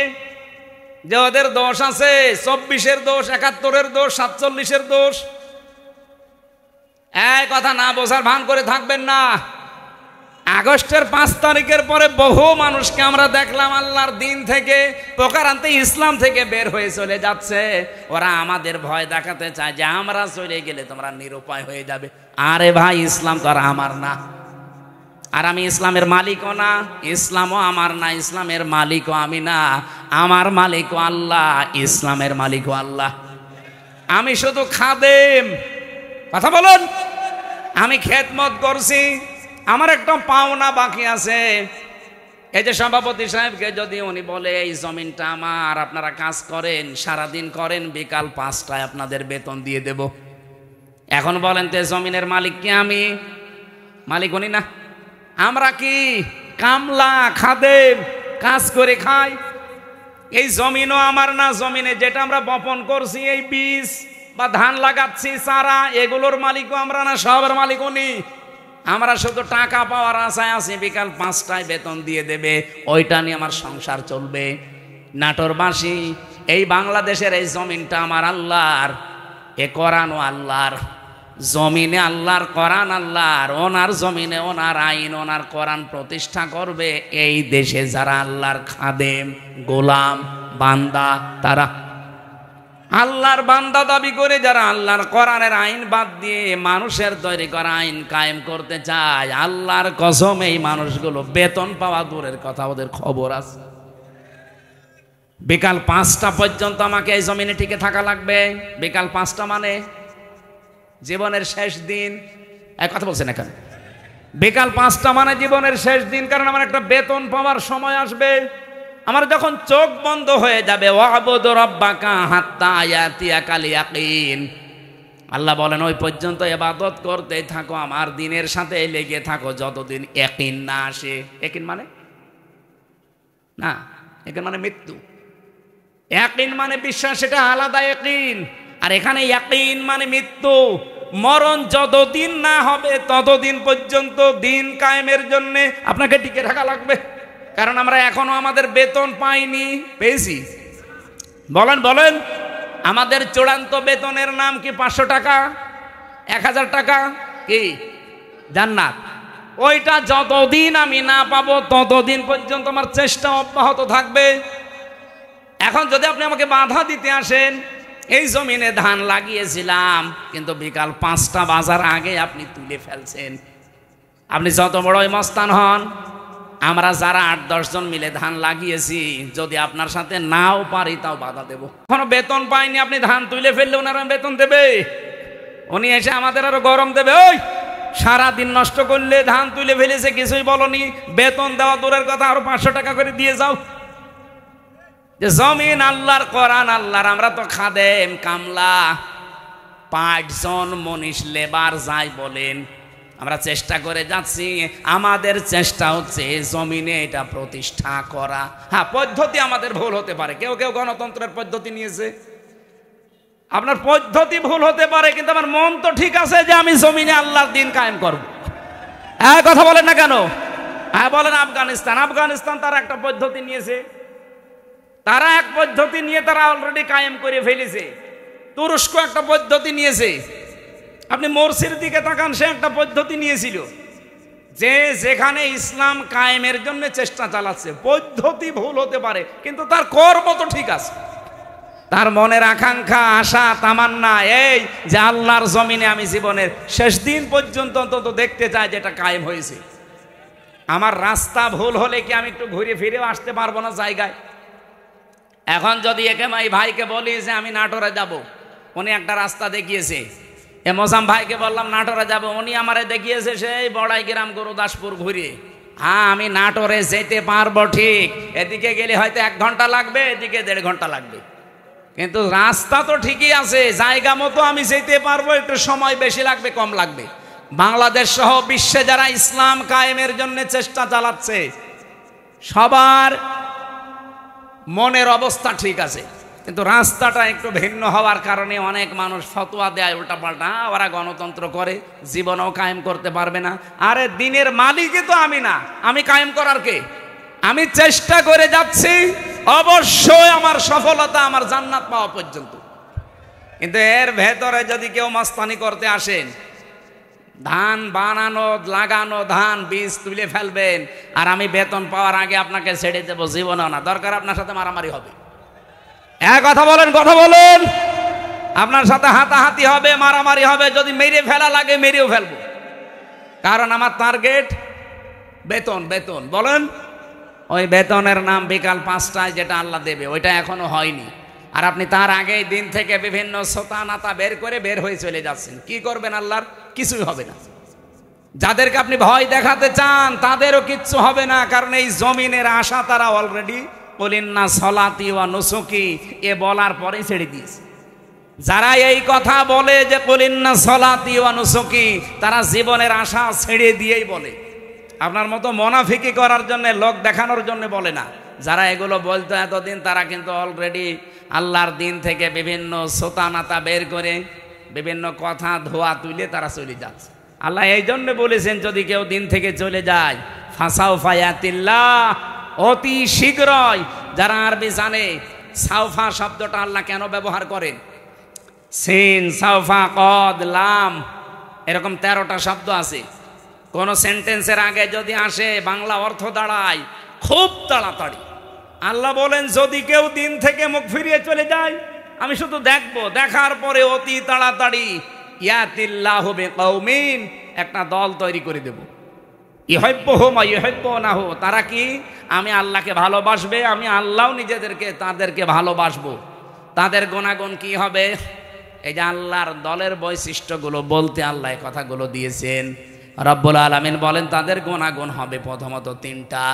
যে ওদের দোষ আছে, ২৪-এর দোষ, ৭১-এর দোষ, ৪৭-এর দোষ। এই কথা না বোঝার ভান করে থাকবেন না। আগস্টের ৫ তারিখের পরে বহু মানুষকে আমরা দেখলাম আল্লাহর দিন থেকে প্রকারান্তে ইসলাম থেকে বের হয়ে চলে যাচ্ছে। ওরা আমাদের ভয় দেখাতে চায় যে আমরা চলে গেলে তোমরা নিরুপায় হয়ে যাবে। আরে ভাই, ইসলাম তো আর আমার না, আর আমি ইসলামের মালিকও না, ইসলামও আমার না, ইসলামের মালিকও আমি না। আমার মালিকও আল্লাহ, ইসলামের মালিকও আল্লাহ। আমি শুধু খাদেম। কথা বলুন। আমি খেদমত করছি, আমার একটা পাওনা বাকি আছে। এই যে সভাপতি সাহেবকে যদি উনি বলে এই জমিনটা আমার, আপনারা কাজ করেন, সারাদিন করেন, বিকাল ৫টায় আপনাদের বেতন দিয়ে দেব। এখন বলেন তো জমিনের মালিক কি আমি? মালিক উনি না, আমরা কি কামলা খাদেম, কাজ করে খাই। এই জমিনও আমার না, জমিনে যেটা আমরা বপন করছি, এই বীজ বা ধান লাগাচ্ছি, চারা, এগুলোর মালিকও আমরা না, সবের মালিক উনি। আমরা শুধু টাকা পাওয়ার আশায় আছি, বিকাল ৫টায় বেতন দিয়ে দেবে, ওইটা নিয়ে আমার সংসার চলবে। নাটোরবাসী, এই বাংলাদেশের এই জমিনটা আমার আল্লাহর, এ কোরআনও আল্লাহর। জমিনে আল্লাহর, কোরআন আল্লাহর। ওনার জমিনে ওনার আইন, ওনার কোরআন প্রতিষ্ঠা করবে এই দেশে যারা আল্লাহর খাদেম, গোলাম, বান্দা, তারা আল্লাহর বান্দা দাবি করে যারা আল্লাহর কোরআনের আইন বাদ দিয়ে মানুষের তৈরি করা আইন কায়েম করতে চায়, আল্লাহর কসম এই মানুষগুলো বেতন পাওয়া দূরের কথা, ওদের খবর আছে। বিকাল ৫টা পর্যন্ত আমাকে এই জমিনে টিকে থাকা লাগবে। বিকাল ৫টা মানে জীবনের শেষ দিন। এক কথা বলছেন এখানে, বিকাল ৫টা মানে জীবনের শেষ দিন। কারণ আমার একটা বেতন পাওয়ার সময় আসবে। আমার যখন চোখ বন্ধ হয়ে যাবে, ওয়াবুদু রাব্বাকা হাত্তা ইয়াতিয়াকাল ইয়াকিন, আল্লাহ বলেন ওই পর্যন্ত ইবাদত করতে থাকো, আমার দিনের সাথে লেগে থাকো যতদিন ইয়াকিন না আসে। ইয়াকিন মানে না, ইয়াকিন মানে মৃত্যু। ইয়াকিন মানে বিশ্বাস, সেটা আলাদা ইয়াকিন। আর এখানে ইয়াকিন মানে মৃত্যু। মরণ যতদিন না হবে ততদিন পর্যন্ত দিন কায়েমের জন্য আপনাকে টিকে থাকা লাগবে। কারণ আমরা এখনো আমাদের বেতন পাইনি, পেয়েছি? বলেন বলেন, আমাদের চূড়ান্ত বেতনের নাম কি 500 টাকা, 1000 টাকা, কি জান্নাত? ওইটা যতদিন আমি না পাবো ততদিন পর্যন্ত আমার চেষ্টা অব্যাহত থাকবে। এখন যদি আপনি আমাকে বাধা দিতে আসেন, এই জমিনে ধান লাগিয়েছিলাম কিন্তু বিকাল 5টা বাজার আগে আপনি তুলে ফেলছেন, আপনি যত বড়ই মস্তান হন, আমরা যারা 8-10 জন মিলে ধান লাগিয়েছি যদি আপনার সাথে নাও পারি তাও বাধা দেব। এখনো বেতন পাইনি, আপনি ধান তুলে ফেললে ওনারা বেতন দেবে? উনি এসে আমাদের আরো গরম দেবে, ওই সারাদিন নষ্ট করলে ধান তুলে ফেলেছে কিছুই বলনি, বেতন দেওয়া দূরের কথা আরো 500 টাকা করে দিয়ে যাও। যে জমিন আল্লাহর, কোরআন আল্লাহর, আমরা তো খাদেম, কামলা, 5 জন মনীষ, লেবার যাই বলেন, আমরা চেষ্টা করে যাচ্ছি। আমাদের চেষ্টা হচ্ছে জমিনে এটা প্রতিষ্ঠা করা। হ্যাঁ, পদ্ধতি আমাদের ভুল হতে পারে, কেউ কেউ গণতন্ত্রের পদ্ধতি নিয়েছে, আপনার পদ্ধতি ভুল হতে পারে, কিন্তু আমার মন তো ঠিক আছে যে আমি জমিনে আল্লাহর দিন কায়েম করব। হ্যাঁ, কথা বলেন না কেন? হ্যাঁ বলেন। আফগানিস্তান তারা একটা পদ্ধতি নিয়েছে, তারা এক পদ্ধতি নিয়ে তারা অলরেডি কায়েম করে ফেলেছে। তুরস্ক একটা পদ্ধতি নিয়েছে, আপনি মোরসির দিকে তাকান, সে একটা পদ্ধতি নিয়েছিল যে যেখানে ইসলাম কায়েমের জন্য চেষ্টা চালাচ্ছে। পদ্ধতি ভুল হতে পারে কিন্তু তার কর্ম তো ঠিক আছে, তার মনের আকাঙ্ক্ষা, আশা, তামান্না এই যে আল্লাহর জমিনে আমি জীবনের শেষ দিন পর্যন্ত অন্তত দেখতে চাই যেটা কায়েম হয়েছে। আমার রাস্তা ভুল হলে কি আমি একটু ঘুরে ফিরেও আসতে পারবো না জায়গায়? এখন যদি একেমাই ভাইকে বলি যে আমি নাটোরে যাব, উনি একটা রাস্তা দেখিয়েছে, এ মোসাম ভাইকে বললাম নাটোরে যাব, উনি আমারে দেখিয়েছে সেই বড়াই গ্রাম গুরুদাসপুর ঘুরে। হ্যাঁ, আমি নাটোরে যেতে পারবো ঠিক, এদিকে গেলে হয়তো 1 ঘন্টা লাগবে, এদিকে 1.5 ঘন্টা লাগবে, কিন্তু রাস্তা তো ঠিকই আছে, জায়গা মতো আমি যেতে পারবো। একটু সময় বেশি লাগবে, কম লাগবে। বাংলাদেশ সহ বিশ্বে যারা ইসলাম কায়েমের জন্য চেষ্টা চালাচ্ছে সবার মনের অবস্থা ঠিক আছে, কিন্তু রাস্তাটা একটু ভিন্ন হওয়ার কারণে অনেক মানুষ ফতোয়া দেয় উল্টাপাল্টা, ওরা গণতন্ত্র করে, জীবনেও কায়েম করতে পারবে না। আরে দিনের মালিকই তো আমি না, আমি কায়েম করার কে? আমি চেষ্টা করে যাচ্ছি, অবশ্যই আমার সফলতা আমার জান্নাত পাওয়া পর্যন্ত। কিন্তু এর ভেতরে যদি কেউ মাস্তানি করতে আসেন, ধান বানানো, লাগানো, ধান বীজ তুলে ফেলবেন, আর আমি বেতন পাওয়ার আগে আপনাকে ছেড়ে দেবো, জীবনও না, দরকার আপনার সাথে মারামারি হবে। কথা বলেন, কথা বলেন, আপনার সাথে হাতাহাতি হবে, মারামারি হবে, যদি মেরে ফেলা লাগে মেরেও ফেলবো, কারণ আমার টার্গেট বেতন। বেতন বলেন, ওই বেতনের নাম বিকাল 5টায় যেটা আল্লাহ দেবে, ওইটা এখনো হয়নি। আর আপনি তার আগেই দিন থেকে বিভিন্ন সোতা নাতা বের করে বের হয়ে চলে যাচ্ছেন। কি করবেন? আল্লাহর কিছুই হবে না। যাদেরকে আপনি ভয় দেখাতে চান তাদেরও কিচ্ছু হবে না, কারণ এই জমিনের আশা তারা অলরেডি বলিন্না সলাতি ওয়া নুসুকি এ বলার পরেই ছেড়ে দিয়েছে। যারা এই কথা বলে যে বলিন্না সলাতি ওয়া নুসুকি, তারা জীবনের আশা ছেড়ে দিয়েই বলে। আপনার মতো মুনাফিকি করার জন্য, লোক দেখানোর জন্য বলে না। যারা এগুলো বলতো এতদিন, তারা কিন্তু অলরেডি আল্লাহর দিন থেকে বিভিন্ন সোতানাতা বের করে বিভিন্ন কথা ধোয়া তুলে তারা চলে যাচ্ছে। আল্লাহ এই জন্য বলেছেন যদি কেউ দিন থেকে চলে যায়, ফাসাউফা ইয়াতিল্লাহ, অতি শীঘ্রই। যারা আরবি জানে, সাউফা শব্দটা আল্লাহ কেন ব্যবহার করেন? সিন, সাউফা, কদ, লাম, এরকম 13টা শব্দ আছে। কোন সেন্টেন্সের আগে যদি আসে বাংলা অর্থ দাঁড়ায় খুব তাড়াতাড়ি। আল্লাহ বলেন যদি কেউ দিন থেকে মুখ ফিরিয়ে চলে যায়, আমি শুধু দেখবো, দেখার পরে অতি তাড়াতাড়ি ইয়াতিল্লাহু বিকৌমিন, একটা দল তৈরি করে দেব। ইউহিব্বুহুম ওয়া ইউহিব্বুনাহু, তারা কি আমি আল্লাহকে ভালোবাসবে, আমি আল্লাহও তাদেরকে ভালোবাসবো। তাদের গুণাগুণ কি হবে? এই যে আল্লাহর দলের বৈশিষ্ট্যগুলো বলতে আল্লাহ কথাগুলো দিয়েছেন। রব্বুল আলামিন বলেন তাদের গুণাগুণ হবে প্রথমত 3টা,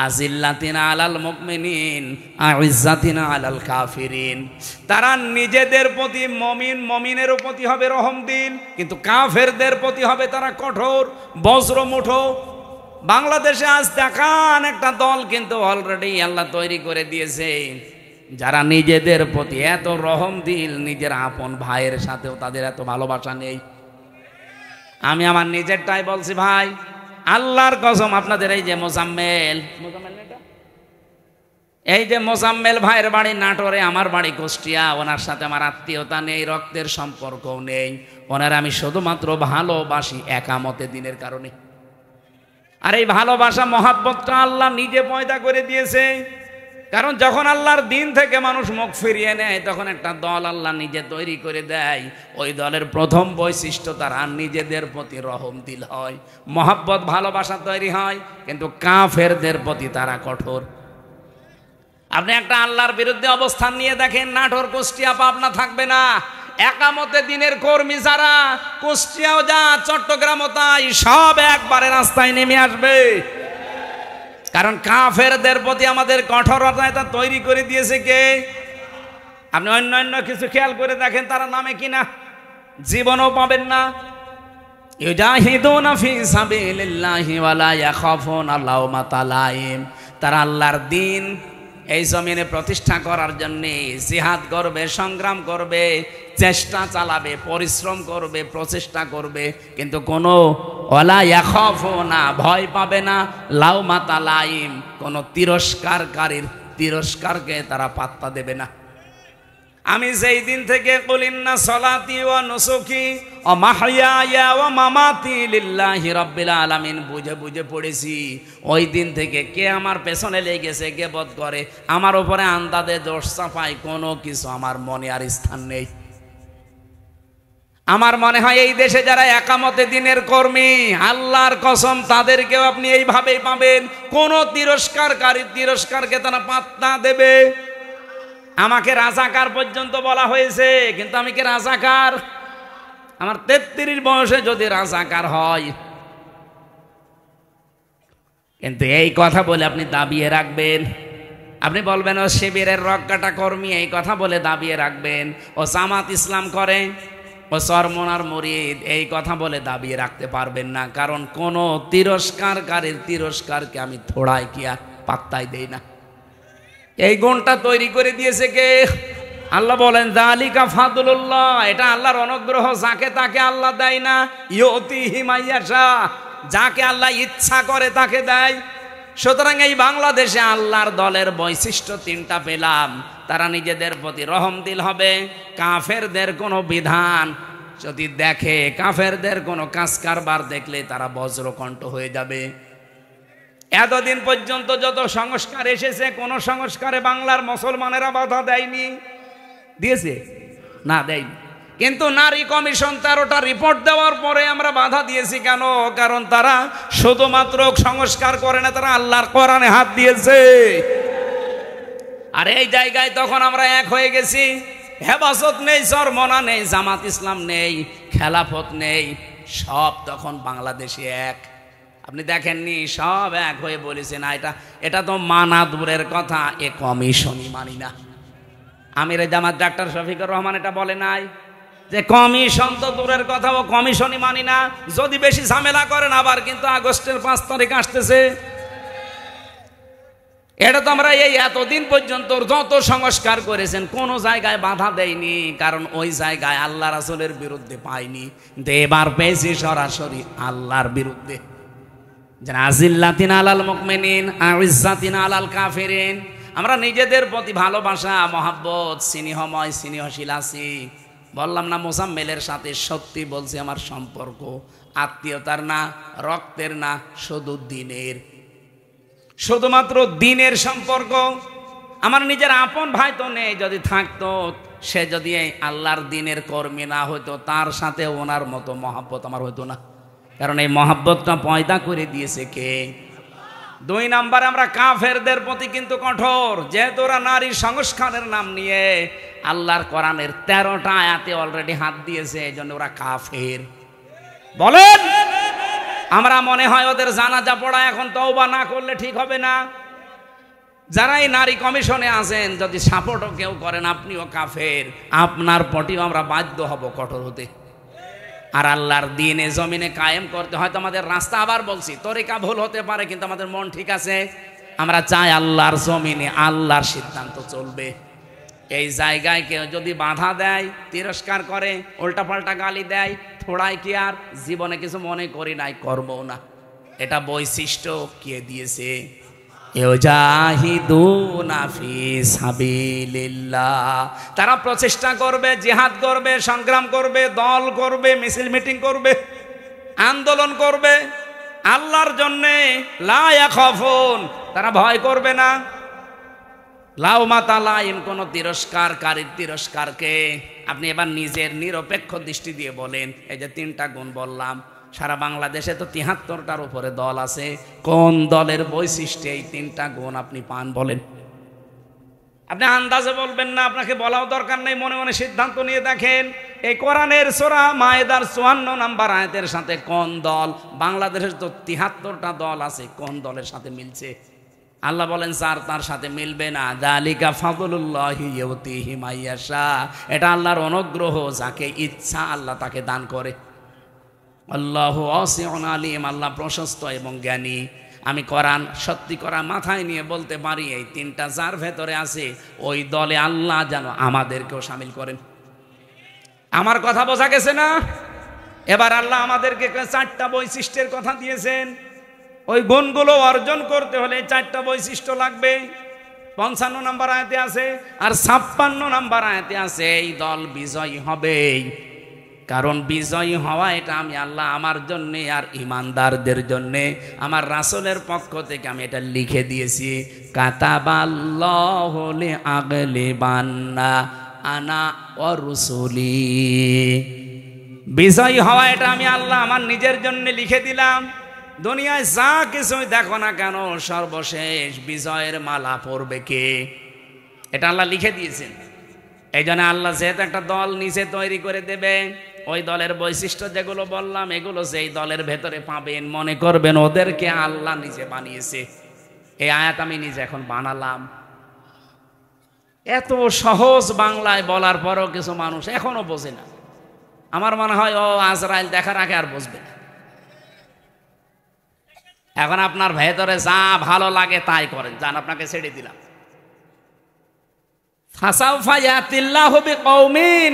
আজিল্লাতিনা আলাল মুমিনিন, আইজ্জাতিনা আলাল কাফিরিন। তারা নিজেদের প্রতি মমিনের প্রতি হবে রহম দিল, কিন্তু কাফেরদের প্রতি হবে তারা কঠোর, বজ্র মুঠো। বাংলাদেশে আজ দেখান একটা দল কিন্তু অলরেডি আল্লাহ তৈরি করে দিয়েছে, যারা নিজেদের প্রতি এত রহম দিল, নিজের আপন ভাইয়ের সাথেও তাদের এত ভালোবাসা নেই। আমি আমার নিজেরটাই বলছি ভাই, আল্লাহর কসম। আপনাদের এই যে মোজাম্মেল, এই যে মোজাম্মেল ভাইয়ের বাড়ি নাটোরে, আমার বাড়ি কুষ্টিয়া, ওনার সাথে আমার আত্মীয়তা নেই, রক্তের সম্পর্কও নেই। ওনার আমি শুধুমাত্র ভালোবাসি একামতে দিনের কারণে। আর এই ভালোবাসা মহাব্বতটা আল্লাহ নিজে পয়দা করে দিয়েছে। কারণ যখন আল্লাহর দিন থেকে মানুষ মুখ ফিরিয়ে নেয়, তখন একটা দল আল্লাহ নিজে তৈরি করে দেয়। ওই দলের প্রথম বৈশিষ্ট্য তারা নিজেদের প্রতি রহম দিল হয়, মহাব্বত ভালোবাসা তৈরি হয়। কিন্তু কাফেরদের প্রতি তারা কঠোর। আপনি একটা আল্লাহর বিরুদ্ধে অবস্থান নিয়ে দেখেন, নাটোর, কুষ্টিয়া, পাবনা থাকবে না। একামতে দিনের কর্মী যারা, কুষ্টিয়াও যা, চট্টগ্রামও তাই, সব একবারে রাস্তায় নেমে আসবে। কারণ কাফেরদের প্রতি আমাদের কঠোরতা তৈরি করে দিয়েছে কে? আপনি অন্য কিছু খেয়াল করে দেখেন, তারা নামে কিনা জীবনও পাবেন না। ইউজাহিদুনা ফি সাবিলিল্লাহি ওয়ালা ইয়াখাফুনা লাওমাতা লাইম। তারা আল্লাহর দিন এই জমিনে প্রতিষ্ঠা করার জন্য জিহাদ করবে, সংগ্রাম করবে, চেষ্টা চালাবে, পরিশ্রম করবে, প্রচেষ্টা করবে, কিন্তু কোনো ওয়ালা ইয়াখাফুনা, ভয় পাবে না, লাওমাতা লাইম, কোনো তিরস্কারকারীর তিরস্কারকে তারা পাত্তা দেবে না। আমি যেই দিন থেকে কুলিন্না সলাতি ওয়া নুসুকি ওয়া মাহইয়ায়া ওয়া মামাতি লিল্লাহি রাব্বিল আলামিন বুঝে বুঝে পড়েছি, ওই দিন থেকে কে আমার পেছনে লেগেছে, গীবত করে, আমার উপরে আন্দাজে দোষ চাপায়, কোনো কিছু আমার মনে আর স্থান নেই। আমার মনে হয় এই দেশে যারা একামতে দিনের কর্মী, আল্লাহর কসম তাদেরকেও আপনি এইভাবেই পাবেন। কোন তিরস্কারকারী তিরস্কারকে তারা পাত্তা দেবে। আমাকে রাজাকার পর্যন্ত বলা হয়েছে, কিন্তু আমি কি রাজাকার? আমার 33 বয়সে যদি রাজাকার হয়, কিন্তু এই কথা বলে আপনি দাবিয়ে রাখবেন, আপনি বলবেন ও শিবিরের রক্ষাটা কর্মী, এই কথা বলে দাবিয়ে রাখবেন। ও জামাত ইসলাম করে, ও চরমনার মুরিদ, এই কথা বলে দাবিয়ে রাখতে পারবেন না। কারণ কোন তিরস্কারকারীর তিরস্কারকে আমি থোড়াই কি আর পাত্তাই দেই না। এই গুণটা তৈরি করে দিয়েছে কে? আল্লাহ বলেন যালিকা ফাদলুল্লাহ, এটা আল্লাহর অনুগ্রহ, যাকে তাকে আল্লাহ দেয় না। ইউতিহি মাইয়াশা, যাকে আল্লাহ ইচ্ছা করে তাকে দেয়। সুতরাং এই বাংলাদেশে আল্লাহর দলের বৈশিষ্ট্য 3টা পেলাম। তারা নিজেদের প্রতি রহমদিল হবে। কাফেরদের কোনো বিধান যদি দেখে, কাফেরদের কোনো কাজ কারবার দেখলে তারা বজ্রকণ্ঠ হয়ে যাবে। এতদিন পর্যন্ত যত সংস্কার এসেছে, কোন সংস্কারে বাংলার মুসলমানেরা বাধা দেয়নি? দিয়েছে না? দেয়নি। কিন্তু নারী কমিশন 13টা রিপোর্ট দেওয়ার পরে আমরা বাধা দিয়েছি কেন? কারণ তারা শুধুমাত্র সংস্কার করে না, তারা আল্লাহর কোরআনে হাত দিয়েছে। আর এই জায়গায় তখন আমরা এক হয়ে গেছি। হেফাজত নেই, চরমনা নেই, জামাত ইসলাম নেই, খেলাফত নেই, সব তখন বাংলাদেশে এক। আপনি দেখেননি, সব এক হয়ে বলেছে না এটা তো মানা দূরের কথা, এ কমিশনই মানি না। আমির জামাত ডাক্তার শফিকুর রহমান এটা বলে নাই যে কমিশন তো দূরের কথা, ও কমিশনই মানি না। যদি বেশি ঝামেলা করেন আবার কিন্তু আগস্টের 5 তারিখ আসতেছে। এটা তো আমরা এই এতদিন পর্যন্ত যত সংস্কার করেছেন কোন জায়গায় বাধা দেয়নি, কারণ ওই জায়গায় আল্লাহ রাসূলের বিরুদ্ধে পাইনি। কিন্তু এবার পেয়েছি সরাসরি আল্লাহর বিরুদ্ধে। আজিল্লাতিন আলাল মুমিনিন আইজ্জাতিন আলাল কাফিরিন। আমরা নিজেদের প্রতি ভালোবাসা, মহাব্বত, স্নেহময় স্নেহশীল আছি। বললাম না মোজাম্মেলের সাথে সত্যি বলছি, আমার সম্পর্ক আত্মীয়তার না, রক্তের না, শুধু দিনের, শুধুমাত্র দিনের সম্পর্ক। আমার নিজের আপন ভাই তো নেই, যদি থাকতো সে যদি আল্লাহর দিনের কর্মী না হইতো, তার সাথে ওনার মতো মহাব্বত আমার হইতো না। কারণ এই মহাব্বতটা পয়দা করে দিয়েছে কে? 2 নম্বরে আমরা কাফেরদের প্রতি কিন্তু কঠোর, যেহেতু ওরা নারী সংস্কারের নাম নিয়ে আল্লাহর কোরআনের 13টা আয়াতে অলরেডি হাত দিয়েছে, এই জন্য ওরা কাফের। বলেন, আমরা মনে হয় ওদের জানাজা পড়া এখন তওবা না করলে ঠিক হবে না। যারা এই নারী কমিশনে আছেন, যদি সাপোর্টও কেউ করেন, আপনিও কাফের, আপনার প্রতিও আমরা বাধ্য হব কঠোর হতে। আর আল্লাহর দিনে জমিনে কায়েম করতে হয়তো আমাদের রাস্তা, আবার বলছি, তরিকা ভুল হতে পারে, কিন্তু আমাদের মন ঠিক আছে। আমরা চাই আল্লাহর জমিনে আল্লাহর সিদ্ধান্ত চলবে। এই জায়গায় কেউ যদি বাধা দেয়, তিরস্কার করে, উল্টাপাল্টা গালি দেয়, ছোড়াই কি আর জীবনে কিছু মনে করি নাই, করবো না। এটা বৈশিষ্ট্য কে দিয়েছে? ইউজাহিদুনা ফি সাবিলিল্লাহ, তারা প্রচেষ্টা করবে, জিহাদ করবে, সংগ্রাম করবে, দল করবে, মিছিল মিটিং করবে, আন্দোলন করবে আল্লাহর জন্যে। লা ইয়াখাফুন, তারা ভয় করবে না। লাউমাতা লাইম, কোন তিরস্কারকারীর তিরস্কারকে। আপনি এবার নিজের নিরপেক্ষ দৃষ্টি দিয়ে বলেন, এই যে 3টা গুণ বললাম, সারা বাংলাদেশে তো 73টার উপরে দল আছে, কোন দলের বৈশিষ্ট্যে এই 3টা গুণ আপনি পান বলেন? আপনি আন্দাজে বলবেন না, আপনাকে বলাও দরকার নেই, মনে মনে সিদ্ধান্ত নিয়ে দেখেন এই কোরআনের সূরা মায়েদার 54 নম্বর আয়াতের সাথে কোন দল, বাংলাদেশের তো 73টা দল আছে, কোন দলের সাথে মিলছে? আল্লাহ বলেন স্যার তার সাথে মিলবে না। যালিকা ফাদলুল্লাহি ইউতিহি মাইয়াশা, এটা আল্লাহর অনুগ্রহ, যাকে ইচ্ছা আল্লাহ তাকে দান করে। আল্লাহু ওয়াসিউন আলিম, আল্লাহ প্রশস্ত এবং জ্ঞানী। আমি কোরআন সত্যি করা মাথায় নিয়ে বলতে পারি, এই 3টা যার ভেতরে আছে ওই দলে আল্লাহ যেন আমাদেরকেও শামিল করেন। আমার কথা বোঝা গেছে না? এবার আল্লাহ আমাদেরকে 4টা বৈশিষ্ট্যের কথা দিয়েছেন। ওই গুণগুলো অর্জন করতে হলে 4টা বৈশিষ্ট্য লাগবে। 55 নম্বর আয়াতে আছে, আর 56 নম্বর আয়াতে আছে এই দল বিজয়ী হবে। কারণ বিজয়ী হওয়া এটা আমি আল্লাহ আমার জন্যে আর ইমানদারদের জন্যে আমার রাসূলের পক্ষ থেকে আমি এটা লিখে দিয়েছি। কাতাবাল্লাহু লিআগলিবান্না আনা ওয়া রুসুলি, বিজয়ী হওয়া এটা আমি আল্লাহ আমার নিজের জন্য লিখে দিলাম। দুনিয়ায় যা কিছুই দেখো না কেন, সর্বশেষ বিজয়ের মালা পরবে কে? এটা আল্লাহ লিখে দিয়েছেন। এই জন্য আল্লাহ যেহেতু একটা দল নিচে তৈরি করে দেবে, ওই দলের বৈশিষ্ট্য যেগুলো বললাম এগুলো যেই দলের ভেতরে পাবেন, মনে করবেন ওদেরকে আল্লাহ নিজে বানিয়েছে। এই আয়াত আমি নিজে এখন বানালাম। এত সহজ বাংলায় বলার পরও কিছু মানুষ এখনো বোঝে না। আমার মনে হয় ও আজরাইল দেখার আগে আর বুঝবে না। এখন আপনার ভেতরে যা ভালো লাগে তাই করেন, যান, আপনাকে ছেড়ে দিলাম। ফাসাউফা ইয়াতিল্লাহু বিকওমিন,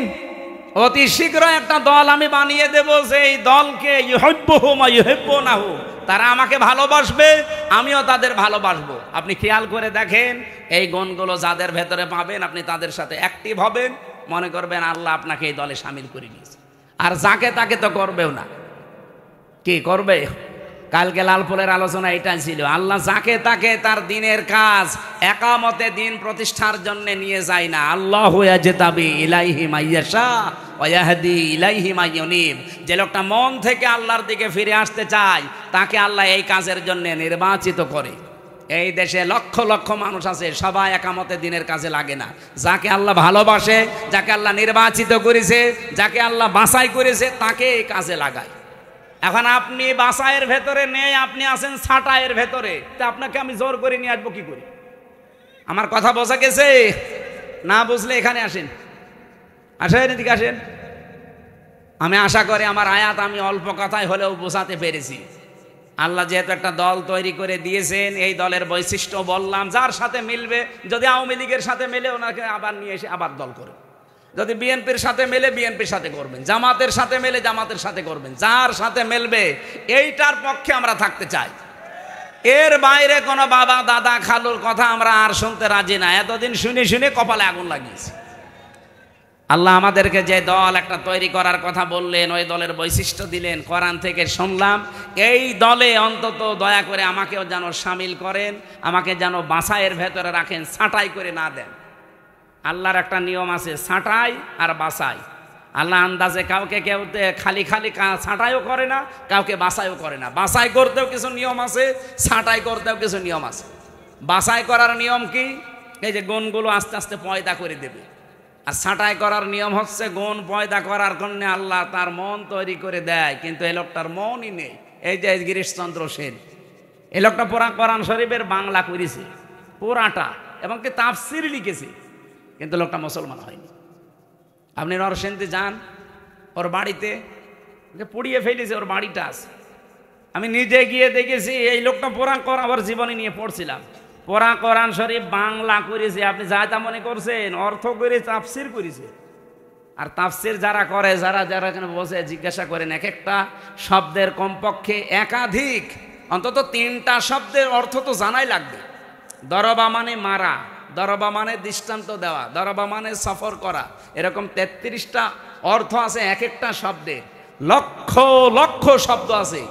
অতি শীঘ্র একটা দল আমি বানিয়ে দেব, সেই দলকে ইউহিব্বুহুম ওয়া ইউহিব্বুনাহু, তারা আমাকে ভালোবাসবে, আমিও তাদের ভালোবাসবো। আপনি খেয়াল করে দেখেন এই গুণগুলো যাদের ভেতরে পাবেন, আপনি তাদের সাথে অ্যাক্টিভ হবেন, মনে করবেন আল্লাহ আপনাকে এই দলে শামিল করে নিয়েছে। আর যাকে তাকে তো করবেও না। কি করবে? কালকে লালপুরের আলোচনা এটাই ছিল, আল্লাহ যাকে তাকে তার দিনের কাজ একামতে দিন প্রতিষ্ঠার জন্য নিয়ে যায় না। আল্লাহু ইয়াজতাবি ইলাইহি মাইয়াশা ওয়া ইয়াহদি ইলাইহি মাইয়ুনিব, যে লোকটা মন থেকে আল্লাহর দিকে ফিরে আসতে চায় তাকে আল্লাহ এই কাজের জন্য নির্বাচিত করে। এই দেশে লক্ষ লক্ষ মানুষ আছে, সবাই একামতে দিনের কাজে লাগে না। যাকে আল্লাহ ভালোবাসে, যাকে আল্লাহ নির্বাচিত করেছে, যাকে আল্লাহ বাছাই করেছে, তাকে এই কাজে লাগায়। এখন আপনি বাসায়ের ভেতরে নেই, আপনি আছেন ছাটায়ের ভেতরে, তা আপনাকে আমি জোর করে নিয়ে আসবো কি করে? আমার কথা বোঝা গেছে? না বুঝলে এখানে আসেন, আসেন, এদিকে আসেন। আমি আশা করি আমার আয়াত আমি অল্প কথায় হলেও বোঝাতে পেরেছি। আল্লাহ যেহেতু একটা দল তৈরি করে দিয়েছেন, এই দলের বৈশিষ্ট্য বললাম, যার সাথে মিলবে, যদি আওয়ামী লীগের সাথে মেলে ওনাকে আবার নিয়ে এসে আবার দল করে, যদি বিএনপির সাথে মেলে বিএনপির সাথে করবেন, জামাতের সাথে মেলে জামাতের সাথে করবেন, যার সাথে মেলবে এইটার পক্ষে আমরা থাকতে চাই। এর বাইরে কোনো বাবা দাদা খালুর কথা আমরা আর শুনতে রাজি না। এতদিন শুনে শুনে কপালে আগুন লাগিয়েছি। আল্লাহ আমাদেরকে যে দল একটা তৈরি করার কথা বললেন, ওই দলের বৈশিষ্ট্য দিলেন, কোরআন থেকে শুনলাম। এই দলে অন্তত দয়া করে আমাকেও যেন শামিল করেন, আমাকে যেন বাছাইয়ের ভেতরে রাখেন, ছাঁটাই করে না দেন। আল্লাহর একটা নিয়ম আছে, ছাঁটাই আর বাছাই। আল্লাহ আন্দাজে কাউকে কেউ খালি খালি ছাঁটাইও করে না, কাউকে বাছাইও করে না। বাছাই করতেও কিছু নিয়ম আছে, ছাঁটাই করতেও কিছু নিয়ম আছে। বাছাই করার নিয়ম কি? এই যে গুণগুলো আস্তে আস্তে পয়দা করে দেবে। আর ছাঁটাই করার নিয়ম হচ্ছে গুণ পয়দা করার জন্য আল্লাহ তার মন তৈরি করে দেয়, কিন্তু এই লোকটার মনই নেই। এই যে গিরিশচন্দ্র সেন, এই লোকটা পুরা কোরআন শরীফের বাংলা করেছে পুরাটা, এবং কি তাফসির লিখেছে, কিন্তু লোকটা মুসলমান হয়নি। আপনি নরসিংদী যান, ওর বাড়িতে পুড়িয়ে ফেলেছে, ওর বাড়িটা আছে। আমি নিজে গিয়ে দেখেছি এই লোকটা পুরা কোরআন, আবার জীবনী নিয়ে পড়ছিলাম, পুরা কোরআন শরীফ বাংলা করেছে। আপনি যা তা মনে করছেন, অর্থ করে তাফসির করেছে। আর তাফসির যারা করে, যারা যারা এখানে বসে জিজ্ঞাসা করেন, এক একটা শব্দের কমপক্ষে একাধিক অন্তত 3টা শব্দের অর্থ তো জানাই লাগবে। দরবা মানে মারা, দরবা মানে দৃষ্টান্ত দেওয়া, দরবা মানে সফর করা, এরকম 33টা অর্থ আছে এক একটা শব্দের। লক্ষ লক্ষ শব্দ আছে,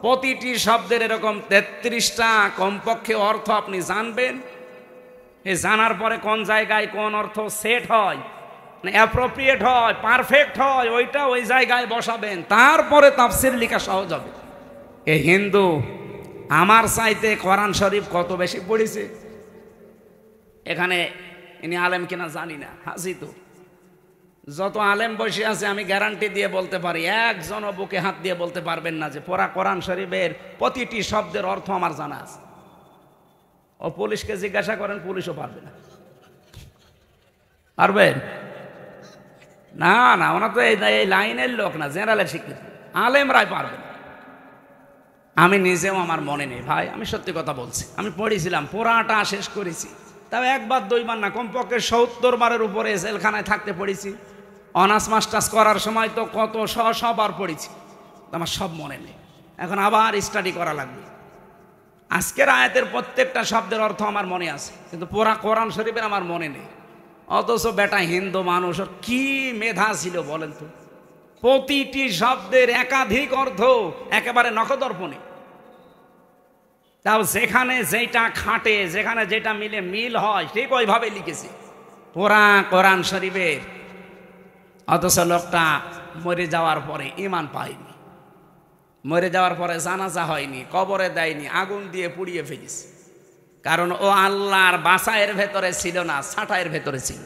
প্রতিটি শব্দের এরকম 33টা কমপক্ষে অর্থ আপনি জানবেন। এই জানার পরে কোন জায়গায় কোন অর্থ সেট হয়, অ্যাপ্রোপ্রিয়েট হয়, পারফেক্ট হয়, ওইটা ওই জায়গায় বসাবেন, তারপরে তাফসির লেখা সহজ হবে। এই হিন্দু আমার চাইতে কোরআন শরীফ কত বেশি পড়েছে। এখানে ইনি আলেম কিনা জানি না, হাসি তো যত আলেম বসে আছে আমি গ্যারান্টি দিয়ে বলতে পারি, একজনও বুকে হাত দিয়ে বলতে পারবেন না যে পুরা কোরআন শরীফের প্রতিটি শব্দের অর্থ আমার জানা আছে। ও পুলিশকে জিজ্ঞাসা করেন, পুলিশও পারবে না। পারবেন না? না, ওনা তো এই লাইনের লোক না, জেনারেলের শিক্ষিত, আলেমরাই পারবে না। আমি নিজেও আমার মনে নেই ভাই, আমি সত্যি কথা বলছি। আমি পড়েছিলাম, পুরাটা শেষ করেছি, তাও একবার দুইবার না, কমপক্ষে 70 বারের উপরে জেলখানায় থাকতে পড়েছি। অনার্স মাস্টার্স করার সময় তো কত শবার পড়েছি, আমার সব মনে নেই। এখন আবার স্টাডি করা লাগবে। আজকের আয়াতের প্রত্যেকটা শব্দের অর্থ আমার মনে আছে, কিন্তু পুরা কোরআন শরীফের আমার মনে নেই। অথচ বেটা হিন্দু মানুষ, কি মেধা ছিল বলেন তো, প্রতিটি শব্দের একাধিক অর্থ একেবারে নখদর্পণে। তাও যেখানে যেটা খাটে, যেখানে যেটা মিলে মিল হয়, ঠিক ওইভাবে লিখেছে পুরা কোরআন শরীফের। অথচ লোকটা মরে যাওয়ার পরে ঈমান পায়নি, মরে যাওয়ার পরে জানাজা হয়নি, কবরে দেয়নি, আগুন দিয়ে পুড়িয়ে ফেলেছে। কারণ ও আল্লাহর বাছাইয়ের ভেতরে ছিল না, ছাঁটাইয়ের ভেতরে ছিল।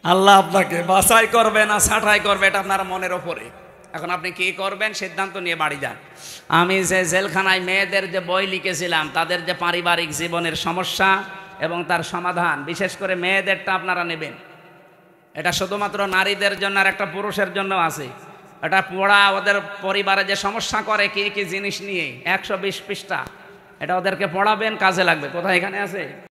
আল্লাহ আপনাকে বাছাই করবে না ছাঁটাই করবে, এটা আপনার মনের ওপরে। এখন আপনি কি করবেন সিদ্ধান্ত নিয়ে বাড়ি যান। আমি যে জেলখানায় মেয়েদের যে বই লিখেছিলাম, তাদের যে পারিবারিক জীবনের সমস্যা এবং তার সমাধান, বিশেষ করে মেয়েদেরটা আপনারা নেবেন। এটা শুধুমাত্র নারীদের জন্য আর একটা পুরুষের জন্য আছে। এটা পড়া, ওদের পরিবারে যে সমস্যা করে কি কি জিনিস নিয়ে, 120 পৃষ্ঠা, এটা ওদেরকে পড়াবেন, কাজে লাগবে। কোথায় এখানে আছে?